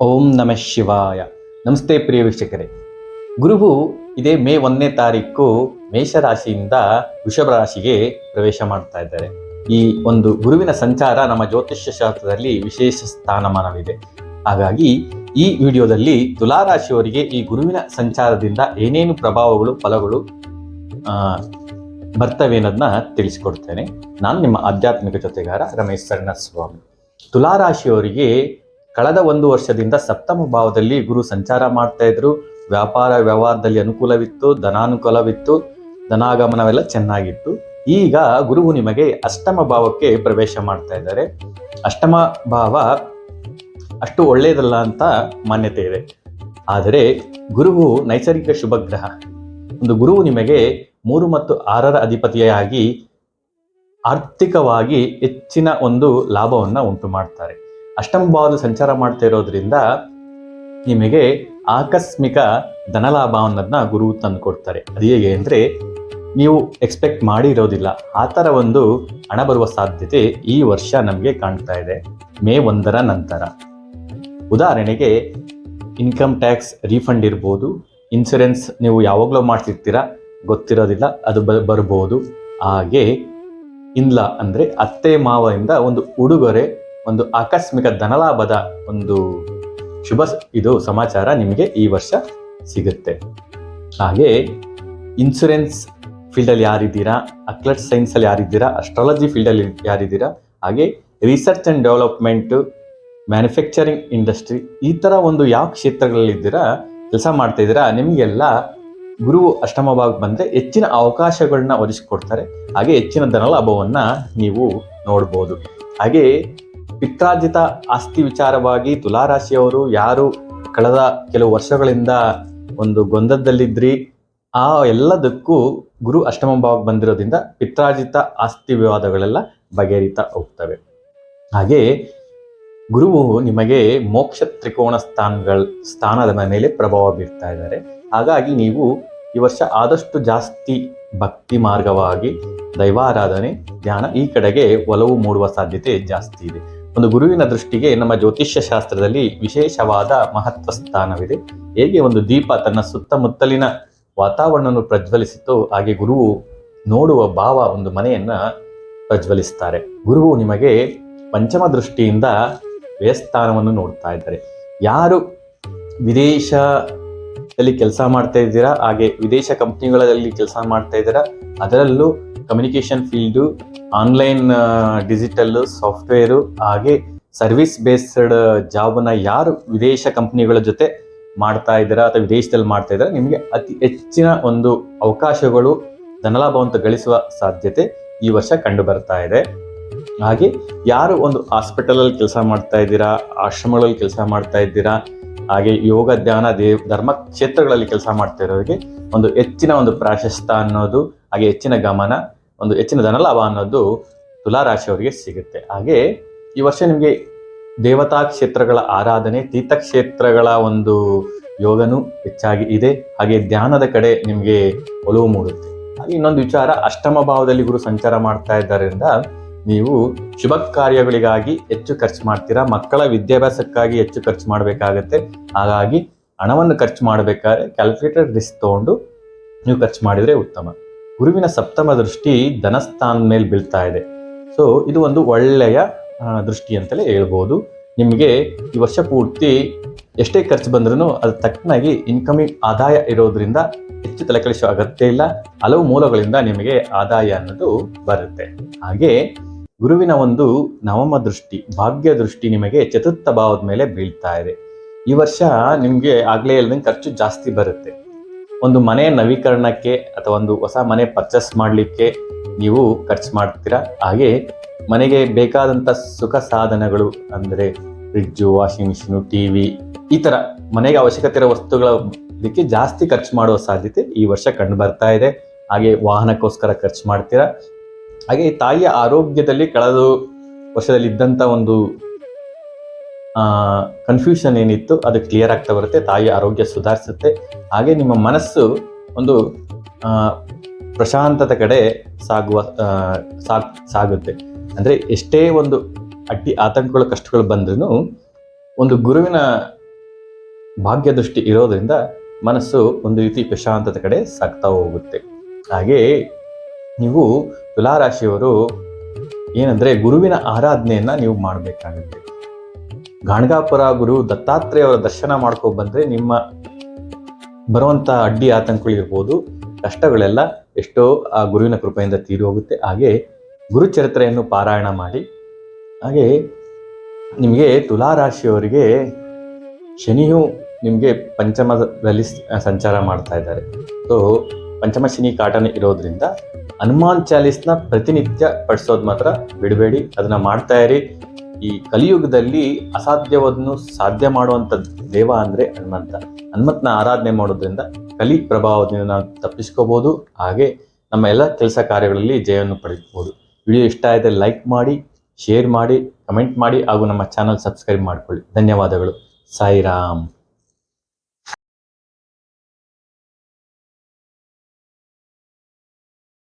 ಓಂ ನಮಃ ಶಿವಾಯ. ನಮಸ್ತೆ ಪ್ರಿಯ ವೀಕ್ಷಕರೇ. ಗುರುವು ಇದೇ ಮೇ 1ನೇ ತಾರೀಕು ಮೇಷರಾಶಿಯಿಂದ ವೃಷಭ ರಾಶಿಗೆ ಪ್ರವೇಶ ಮಾಡ್ತಾ ಇದ್ದಾರೆ. ಈ ಒಂದು ಗುರುವಿನ ಸಂಚಾರ ನಮ್ಮ ಜ್ಯೋತಿಷ್ಯ ಶಾಸ್ತ್ರದಲ್ಲಿ ವಿಶೇಷ ಸ್ಥಾನಮಾನವಿದೆ. ಹಾಗಾಗಿ ಈ ವಿಡಿಯೋದಲ್ಲಿ ತುಲಾರಾಶಿಯವರಿಗೆ ಈ ಗುರುವಿನ ಸಂಚಾರದಿಂದ ಏನೇನು ಪ್ರಭಾವಗಳು ಫಲಗಳು ಬರ್ತವೆ ಅನ್ನೋದನ್ನ ತಿಳಿಸ್ಕೊಡ್ತೇನೆ. ನಾನು ನಿಮ್ಮ ಆಧ್ಯಾತ್ಮಿಕ ಜೊತೆಗಾರ ರಮೇಶ್ ಸ್ವಾಮಿ. ತುಲಾರಾಶಿಯವರಿಗೆ ಕಳೆದ 1 ವರ್ಷದಿಂದ ಸಪ್ತಮ ಭಾವದಲ್ಲಿ ಗುರು ಸಂಚಾರ ಮಾಡ್ತಾ ಇದ್ರು. ವ್ಯಾಪಾರ ವ್ಯವಹಾರದಲ್ಲಿ ಅನುಕೂಲವಿತ್ತು, ಧನಾನುಕೂಲವಿತ್ತು, ಧನಾಗಮನವೆಲ್ಲ ಚೆನ್ನಾಗಿತ್ತು. ಈಗ ಗುರುವು ನಿಮಗೆ ಅಷ್ಟಮ ಭಾವಕ್ಕೆ ಪ್ರವೇಶ ಮಾಡ್ತಾ ಇದ್ದಾರೆ. ಅಷ್ಟಮ ಭಾವ ಅಷ್ಟು ಒಳ್ಳೆಯದಲ್ಲ ಅಂತ ಮಾನ್ಯತೆ ಇದೆ. ಆದರೆ ಗುರುವು ನೈಸರ್ಗಿಕ ಶುಭ ಗ್ರಹ. ಒಂದು ಗುರುವು ನಿಮಗೆ 3 ಮತ್ತು 6ರ ಅಧಿಪತಿಯಾಗಿ ಆರ್ಥಿಕವಾಗಿ ಹೆಚ್ಚಿನ ಒಂದು ಲಾಭವನ್ನ ಉಂಟು ಮಾಡ್ತಾರೆ. ಅಷ್ಟಮ ಭಾವದ ಸಂಚಾರ ಮಾಡ್ತಾ ಇರೋದ್ರಿಂದ ನಿಮಗೆ ಆಕಸ್ಮಿಕ ಧನಲಾಭ ಅನ್ನೋದನ್ನ ಗುರು ತಂದು ಕೊಡ್ತಾರೆ. ಅದು ಹೇಗೆ ಅಂದರೆ ನೀವು ಎಕ್ಸ್ಪೆಕ್ಟ್ ಮಾಡಿರೋದಿಲ್ಲ, ಆ ಥರ ಒಂದು ಹಣ ಬರುವ ಸಾಧ್ಯತೆ ಈ ವರ್ಷ ನಮಗೆ ಕಾಣ್ತಾ ಇದೆ ಮೇ 1ರ ನಂತರ. ಉದಾಹರಣೆಗೆ ಇನ್ಕಮ್ ಟ್ಯಾಕ್ಸ್ ರೀಫಂಡ್ ಇರ್ಬೋದು, ಇನ್ಶೂರೆನ್ಸ್ ನೀವು ಯಾವಾಗಲೂ ಮಾಡ್ತಿರ್ತೀರಾ ಗೊತ್ತಿರೋದಿಲ್ಲ, ಅದು ಬರ್ಬೋದು. ಹಾಗೆ ಇಲ್ಲ ಅಂದರೆ ಅತ್ತೆ ಮಾವರಿಂದ ಒಂದು ಉಡುಗೊರೆ, ಒಂದು ಆಕಸ್ಮಿಕ ಧನಲಾಭದ ಒಂದು ಶುಭ ಸಮಾಚಾರ ನಿಮಗೆ ಈ ವರ್ಷ ಸಿಗುತ್ತೆ. ಹಾಗೆ ಇನ್ಶೂರೆನ್ಸ್ ಫೀಲ್ಡಲ್ಲಿ ಯಾರಿದ್ದೀರಾ, ಅಕ್ಲೆಟ್ ಸೈನ್ಸಲ್ಲಿ ಯಾರಿದ್ದೀರಾ, ಅಸ್ಟ್ರಾಲಜಿ ಫೀಲ್ಡಲ್ಲಿ ಯಾರಿದ್ದೀರಾ, ಹಾಗೆ research and development, manufacturing industry, ಈ ಥರ ಒಂದು ಯಾವ ಕ್ಷೇತ್ರಗಳಲ್ಲಿದ್ದೀರಾ ಕೆಲಸ ಮಾಡ್ತಾ ಇದ್ದೀರಾ, ನಿಮಗೆಲ್ಲ ಗುರುವು ಅಷ್ಟಮ ಭಾಗಕ್ಕೆ ಬಂದರೆ ಹೆಚ್ಚಿನ ಅವಕಾಶಗಳನ್ನ ಒದಗಿಸ್ಕೊಡ್ತಾರೆ. ಹಾಗೆ ಹೆಚ್ಚಿನ ಧನಲಾಭವನ್ನು ನೀವು ನೋಡ್ಬೋದು. ಹಾಗೆ ಪಿತ್ರಾರ್ಜಿತ ಆಸ್ತಿ ವಿಚಾರವಾಗಿ ತುಲಾರಾಶಿಯವರು ಯಾರು ಕಳೆದ ಕೆಲವು ವರ್ಷಗಳಿಂದ ಒಂದು ಗೊಂದಲದಲ್ಲಿದ್ರಿ, ಆ ಎಲ್ಲದಕ್ಕೂ ಗುರು ಅಷ್ಟಮ ಭಾವಕ್ಕೆ ಬಂದಿರೋದ್ರಿಂದ ಪಿತ್ರಾರ್ಜಿತ ಆಸ್ತಿ ವಿವಾದಗಳೆಲ್ಲ ಬಗೆಹರಿತಾ ಹೋಗ್ತವೆ. ಹಾಗೆ ಗುರುವು ನಿಮಗೆ ಮೋಕ್ಷ ತ್ರಿಕೋಣ ಸ್ಥಾನದ ಮೇಲೆ ಪ್ರಭಾವ ಬೀರ್ತಾ ಇದ್ದಾರೆ. ಹಾಗಾಗಿ ನೀವು ಈ ವರ್ಷ ಆದಷ್ಟು ಜಾಸ್ತಿ ಭಕ್ತಿ ಮಾರ್ಗವಾಗಿ ದೈವಾರಾಧನೆ, ಧ್ಯಾನ ಈ ಕಡೆಗೆ ಒಲವು ಮೂಡುವ ಸಾಧ್ಯತೆ ಜಾಸ್ತಿ ಇದೆ. ಒಂದು ಗುರುವಿನ ದೃಷ್ಟಿಗೆ ನಮ್ಮ ಜ್ಯೋತಿಷ್ಯ ಶಾಸ್ತ್ರದಲ್ಲಿ ವಿಶೇಷವಾದ ಮಹತ್ವ ಸ್ಥಾನವಿದೆ. ಹೇಗೆ ಒಂದು ದೀಪ ತನ್ನ ಸುತ್ತಮುತ್ತಲಿನ ವಾತಾವರಣವನ್ನು ಪ್ರಜ್ವಲಿಸಿತು, ಹಾಗೆ ಗುರುವು ನೋಡುವ ಭಾವ ಒಂದು ಮನೆಯನ್ನ ಪ್ರಜ್ವಲಿಸ್ತಾರೆ. ಗುರುವು ನಿಮಗೆ ಪಂಚಮ ದೃಷ್ಟಿಯಿಂದ ವ್ಯಯಸ್ಥಾನವನ್ನು ನೋಡ್ತಾ ಇದ್ದಾರೆ. ಯಾರು ವಿದೇಶದಲ್ಲಿ ಕೆಲಸ ಮಾಡ್ತಾ ಇದ್ದೀರಾ, ಹಾಗೆ ವಿದೇಶ ಕಂಪ್ನಿಗಳಲ್ಲಿ ಕೆಲಸ ಮಾಡ್ತಾ ಇದ್ದೀರಾ, ಅದರಲ್ಲೂ communication field, online digital, software, ಹಾಗೆ ಸರ್ವಿಸ್ ಬೇಸ್ಡ್ ಜಾಬನ್ನ ಯಾರು ವಿದೇಶ ಕಂಪ್ನಿಗಳ ಜೊತೆ ಮಾಡ್ತಾ ಇದ್ದೀರಾ ಅಥವಾ ವಿದೇಶದಲ್ಲಿ ಮಾಡ್ತಾ ಇದ್ದೀರಾ, ನಿಮಗೆ ಅತಿ ಹೆಚ್ಚಿನ ಒಂದು ಅವಕಾಶಗಳು, ಧನಲಾಭವಂತ ಗಳಿಸುವ ಸಾಧ್ಯತೆ ಈ ವರ್ಷ ಕಂಡು ಬರ್ತಾ ಇದೆ. ಹಾಗೆ ಯಾರು ಒಂದು ಹಾಸ್ಪಿಟಲಲ್ಲಿ ಕೆಲಸ ಮಾಡ್ತಾ ಇದ್ದೀರಾ, ಆಶ್ರಮಗಳಲ್ಲಿ ಕೆಲಸ ಮಾಡ್ತಾ ಇದ್ದೀರಾ, ಹಾಗೆ ಯೋಗ ಧ್ಯಾನ ಧರ್ಮ ಕ್ಷೇತ್ರಗಳಲ್ಲಿ ಕೆಲಸ ಮಾಡ್ತಾ ಇರೋರಿಗೆ ಒಂದು ಹೆಚ್ಚಿನ ಒಂದು ಪ್ರಾಶಸ್ತ್ಯ ಅನ್ನೋದು, ಹಾಗೆ ಹೆಚ್ಚಿನ ಗಮನ, ಒಂದು ಹೆಚ್ಚಿನ ಧನಲಾಭ ಅನ್ನೋದು ತುಲಾರಾಶಿಯವರಿಗೆ ಸಿಗುತ್ತೆ. ಹಾಗೆ ಈ ವರ್ಷ ನಿಮಗೆ ದೇವತಾ ಕ್ಷೇತ್ರಗಳ ಆರಾಧನೆ, ತೀರ್ಥಕ್ಷೇತ್ರಗಳ ಒಂದು ಯೋಗನೂ ಹೆಚ್ಚಾಗಿ ಇದೆ. ಹಾಗೆ ಧ್ಯಾನದ ಕಡೆ ನಿಮಗೆ ಒಲವು ಮೂಡುತ್ತೆ. ಹಾಗೆ ಇನ್ನೊಂದು ವಿಚಾರ, ಅಷ್ಟಮ ಭಾವದಲ್ಲಿ ಗುರು ಸಂಚಾರ ಮಾಡ್ತಾ ಇದ್ದರಿಂದ ನೀವು ಶುಭ ಕಾರ್ಯಗಳಿಗಾಗಿ ಹೆಚ್ಚು ಖರ್ಚು ಮಾಡ್ತೀರಾ, ಮಕ್ಕಳ ವಿದ್ಯಾಭ್ಯಾಸಕ್ಕಾಗಿ ಹೆಚ್ಚು ಖರ್ಚು ಮಾಡಬೇಕಾಗತ್ತೆ. ಹಾಗಾಗಿ ಹಣವನ್ನು ಖರ್ಚು ಮಾಡಬೇಕಾದ್ರೆ ಕ್ಯಾಲ್ಕುಲೇಟೆಡ್ ರಿಸ್ಕ್ ತಗೊಂಡು ನೀವು ಖರ್ಚು ಮಾಡಿದರೆ ಉತ್ತಮ. ಗುರುವಿನ ಸಪ್ತಮ ದೃಷ್ಟಿ ಧನಸ್ಥಾನದ ಮೇಲೆ ಬೀಳ್ತಾ ಇದೆ. ಸೊ ಇದು ಒಂದು ಒಳ್ಳೆಯ ದೃಷ್ಟಿ ಅಂತಲೇ ಹೇಳ್ಬೋದು. ನಿಮಗೆ ಈ ವರ್ಷ ಪೂರ್ತಿ ಎಷ್ಟೇ ಖರ್ಚು ಬಂದ್ರೂ ಅದು ತಕ್ಕನಾಗಿ ಇನ್ಕಮಿಂಗ್ ಆದಾಯ ಇರೋದ್ರಿಂದ ಹೆಚ್ಚು ತಲೆಕೆಡಿಸುವ ಅಗತ್ಯ ಇಲ್ಲ. ಹಲವು ಮೂಲಗಳಿಂದ ನಿಮಗೆ ಆದಾಯ ಅನ್ನೋದು ಬರುತ್ತೆ. ಹಾಗೆ ಗುರುವಿನ ಒಂದು ನವಮ ದೃಷ್ಟಿ, ಭಾಗ್ಯ ದೃಷ್ಟಿ ನಿಮಗೆ ಚತುರ್ಥ ಭಾವದ ಮೇಲೆ ಬೀಳ್ತಾ ಇದೆ. ಈ ವರ್ಷ ನಿಮಗೆ ಆಗಲೇ ಹೇಳ್ದಂಗೆ ಖರ್ಚು ಜಾಸ್ತಿ ಬರುತ್ತೆ. ಒಂದು ಮನೆ ನವೀಕರಣಕ್ಕೆ ಅಥವಾ ಒಂದು ಹೊಸ ಮನೆ ಪರ್ಚೇಸ್ ಮಾಡಲಿಕ್ಕೆ ನೀವು ಖರ್ಚು ಮಾಡ್ತೀರಾ. ಹಾಗೆ ಮನೆಗೆ ಬೇಕಾದಂಥ ಸುಖ ಸಾಧನಗಳು ಅಂದರೆ ಫ್ರಿಡ್ಜು, ವಾಷಿಂಗ್ ಮಿಷಿನು, ಟಿವಿ, ಈ ಥರ ಮನೆಗೆ ಅವಶ್ಯಕತೆ ಇರೋ ವಸ್ತುಗಳ ಇದಕ್ಕೆ ಜಾಸ್ತಿ ಖರ್ಚು ಮಾಡುವ ಸಾಧ್ಯತೆ ಈ ವರ್ಷ ಕಂಡು ಬರ್ತಾ ಇದೆ. ಹಾಗೆ ವಾಹನಕ್ಕೋಸ್ಕರ ಖರ್ಚು ಮಾಡ್ತೀರಾ. ಹಾಗೆ ತಾಯಿಯ ಆರೋಗ್ಯದಲ್ಲಿ ಕಳೆದ ವರ್ಷದಲ್ಲಿ ಇದ್ದಂಥ ಒಂದು ಕನ್ಫ್ಯೂಷನ್ ಏನಿತ್ತು ಅದು ಕ್ಲಿಯರ್ ಆಗ್ತಾ ಬರುತ್ತೆ. ತಾಯಿಯ ಆರೋಗ್ಯ ಸುಧಾರಿಸುತ್ತೆ. ಹಾಗೆ ನಿಮ್ಮ ಮನಸ್ಸು ಒಂದು ಪ್ರಶಾಂತತೆ ಕಡೆ ಸಾಗುತ್ತೆ. ಅಂದರೆ ಎಷ್ಟೇ ಒಂದು ಅಡ್ಡಿ ಆತಂಕಗಳು ಕಷ್ಟಗಳು ಬಂದ್ರೂ ಒಂದು ಗುರುವಿನ ಭಾಗ್ಯ ದೃಷ್ಟಿ ಇರೋದ್ರಿಂದ ಮನಸ್ಸು ಒಂದು ರೀತಿ ಪ್ರಶಾಂತತೆ ಕಡೆ ಸಾಗ್ತಾ ಹೋಗುತ್ತೆ. ಹಾಗೆ ನೀವು ತುಲಾರಾಶಿಯವರು ಏನಂದ್ರೆ ಗುರುವಿನ ಆರಾಧನೆಯನ್ನ ನೀವು ಮಾಡಬೇಕಾಗುತ್ತೆ. ಗಾಣಗಾಪುರ ಗುರು ದತ್ತಾತ್ರೇಯವರ ದರ್ಶನ ಮಾಡ್ಕೊ ಬಂದ್ರೆ ನಿಮ್ಮ ಬರುವಂತ ಅಡ್ಡಿ ಆತಂಕಗಳಿರ್ಬೋದು, ಕಷ್ಟಗಳೆಲ್ಲ ಎಷ್ಟೋ ಆ ಗುರುವಿನ ಕೃಪೆಯಿಂದ ತೀರಿ ಹೋಗುತ್ತೆ. ಹಾಗೆ ಗುರುಚರಿತ್ರೆಯನ್ನು ಪಾರಾಯಣ ಮಾಡಿ. ಹಾಗೆ ನಿಮಗೆ ತುಲಾರಾಶಿಯವರಿಗೆ ಶನಿಯು ನಿಮಗೆ ಪಂಚಮದಲ್ಲಿ ಸಂಚಾರ ಮಾಡ್ತಾ ಇದ್ದಾರೆ. ಸೊ ಪಂಚಮ ಶನಿ ಕಾಟನೆ ಇರೋದ್ರಿಂದ ಹನುಮಾನ್ ಚಾಲೀಸ್ನ ಪ್ರತಿನಿತ್ಯ ಪಡಿಸೋದು ಮಾತ್ರ ಬಿಡಬೇಡಿ, ಅದನ್ನ ಮಾಡ್ತಾ ಇರಿ. ಈ ಕಲಿಯುಗದಲ್ಲಿ ಅಸಾಧ್ಯವನ್ನು ಸಾಧ್ಯ ಮಾಡುವಂಥ ದೇವ ಅಂದರೆ ಹನುಮಂತನ ಆರಾಧನೆ ಮಾಡೋದ್ರಿಂದ ಕಲಿ ಪ್ರಭಾವದಿಂದ ನಾವು ತಪ್ಪಿಸ್ಕೋಬೋದು. ಹಾಗೆ ನಮ್ಮ ಎಲ್ಲ ಕೆಲಸ ಕಾರ್ಯಗಳಲ್ಲಿ ಜಯವನ್ನು ಪಡೆಯಬಹುದು. ವಿಡಿಯೋ ಇಷ್ಟ ಆಯಿತು ಲೈಕ್ ಮಾಡಿ, ಶೇರ್ ಮಾಡಿ, ಕಮೆಂಟ್ ಮಾಡಿ ಹಾಗೂ ನಮ್ಮ ಚಾನಲ್ ಸಬ್ಸ್ಕ್ರೈಬ್ ಮಾಡಿಕೊಳ್ಳಿ. ಧನ್ಯವಾದಗಳು. ಸಾಯಿರಾಮ್.